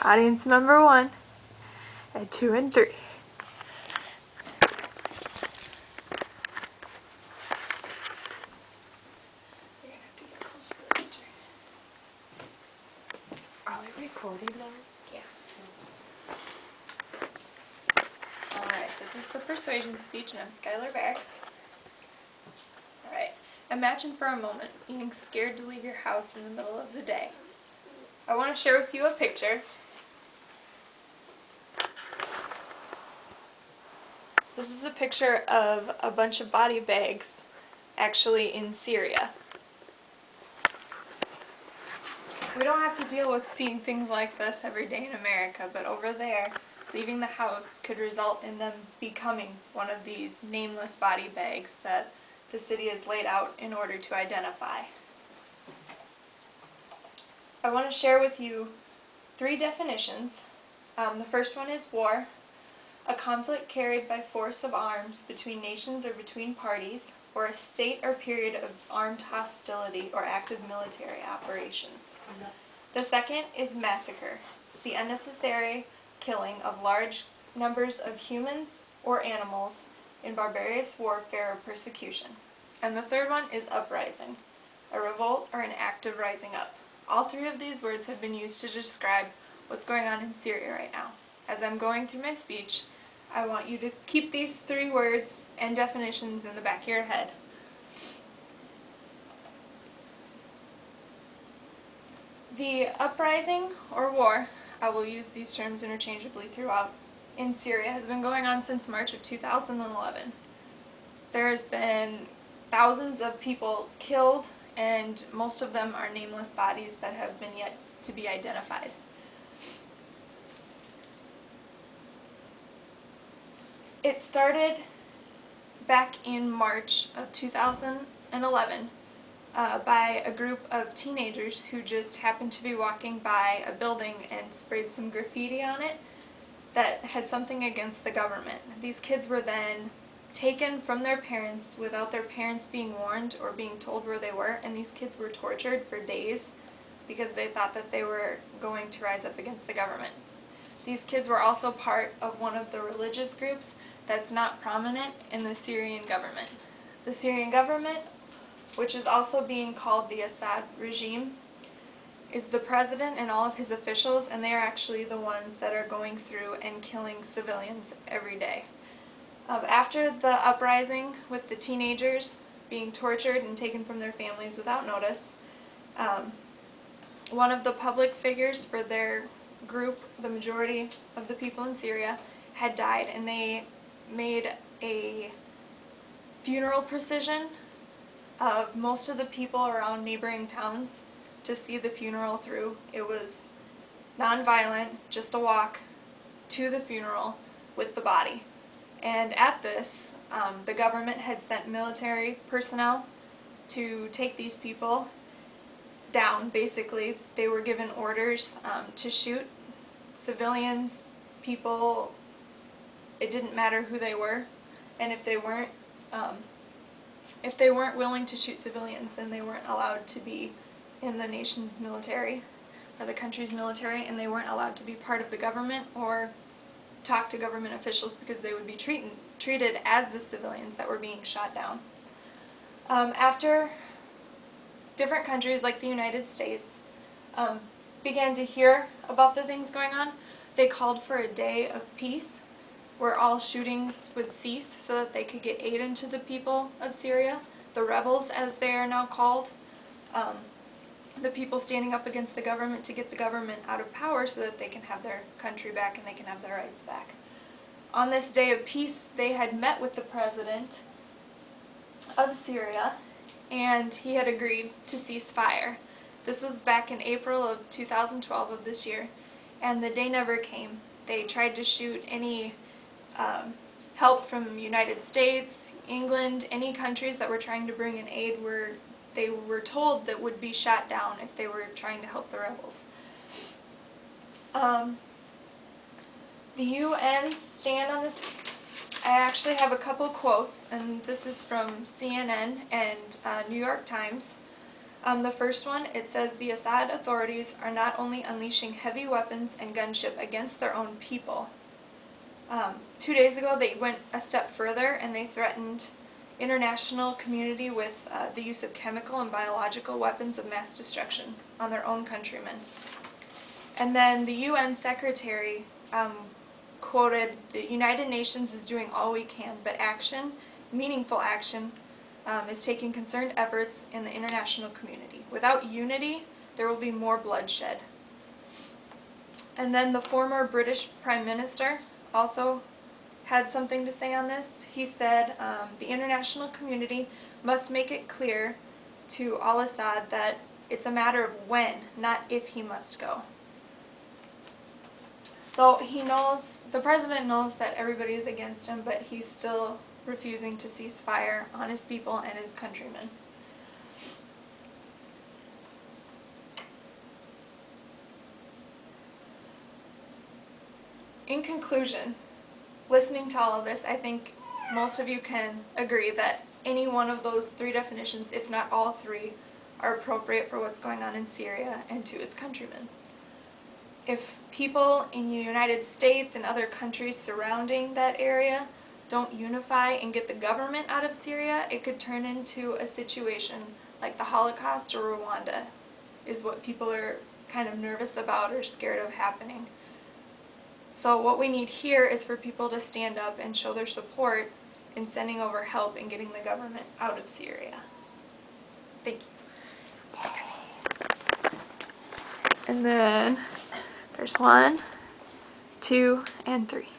Audience number 1 at 2 and 3. You're gonna have to get close for the picture. Are we recording now? Yeah. Alright, this is the persuasion speech, and I'm Skylar Bear. Alright, imagine for a moment being scared to leave your house in the middle of the day. I want to share with you a picture. This is a picture of a bunch of body bags, actually in Syria. We don't have to deal with seeing things like this every day in America, but over there, leaving the house could result in them becoming one of these nameless body bags that the city has laid out in order to identify. I want to share with you 3 definitions. The first one is war, a conflict carried by force of arms between nations or between parties, or a state or period of armed hostility or active military operations. The second is massacre, the unnecessary killing of large numbers of humans or animals in barbarous warfare or persecution. And the third one is uprising, a revolt or an act of rising up. All 3 of these words have been used to describe what's going on in Syria right now. As I'm going through my speech, I want you to keep these 3 words and definitions in the back of your head. The uprising or war, I will use these terms interchangeably throughout, in Syria has been going on since March of 2011. There's been thousands of people killed, and most of them are nameless bodies that have been yet to be identified. It started back in March of 2011 by a group of teenagers who just happened to be walking by a building and sprayed some graffiti on it that had something against the government. These kids were then taken from their parents without their parents being warned or being told where they were, and these kids were tortured for days because they thought that they were going to rise up against the government. These kids were also part of one of the religious groups that's not prominent in the Syrian government. The Syrian government, which is also being called the Assad regime, is the president and all of his officials, and they are actually the ones that are going through and killing civilians every day. After the uprising with the teenagers being tortured and taken from their families without notice, one of the public figures for their group, the majority of the people in Syria, had died, and they made a funeral procession of most of the people around neighboring towns to see the funeral through. It was non-violent, just a walk to the funeral with the body. And at this, the government had sent military personnel to take these people down. Basically, they were given orders to shoot civilians, people. It didn't matter who they were, and if they weren't willing to shoot civilians, then they weren't allowed to be in the nation's military or the country's military, and they weren't allowed to be part of the government or talk to government officials because they would be treated as the civilians that were being shot down. After different countries like the United States began to hear about the things going on, they called for a day of peace where all shootings would cease so that they could get aid into the people of Syria, the rebels as they are now called, the people standing up against the government to get the government out of power so that they can have their country back and they can have their rights back. On this day of peace, they had met with the president of Syria, and he had agreed to cease fire. This was back in April of 2012 of this year, and the day never came. They tried to shoot any help from the United States, England, any countries that were trying to bring in aid they were told that would be shot down if they were trying to help the rebels. The UN stand on this. I actually have a couple quotes, and this is from CNN and New York Times. The first one, it says the Assad authorities are not only unleashing heavy weapons and gunship against their own people. 2 days ago, they went a step further and they threatened international community with the use of chemical and biological weapons of mass destruction on their own countrymen. And then the UN Secretary quoted, "The United Nations is doing all we can, but action, meaningful action, is taking concerned efforts in the international community. Without unity, there will be more bloodshed." And then the former British Prime Minister also had something to say on this. He said, the international community must make it clear to al-Assad that it's a matter of when, not if he must go. So he knows, the president knows that everybody is against him, but he's still refusing to cease fire on his people and his countrymen. In conclusion, listening to all of this, I think most of you can agree that any one of those three definitions, if not all three, are appropriate for what's going on in Syria and to its countrymen. If people in the United States and other countries surrounding that area don't unify and get the government out of Syria, it could turn into a situation like the Holocaust or Rwanda, is what people are kind of nervous about or scared of happening. So what we need here is for people to stand up and show their support in sending over help and getting the government out of Syria. Thank you. Okay. And then there's 1, 2, and 3.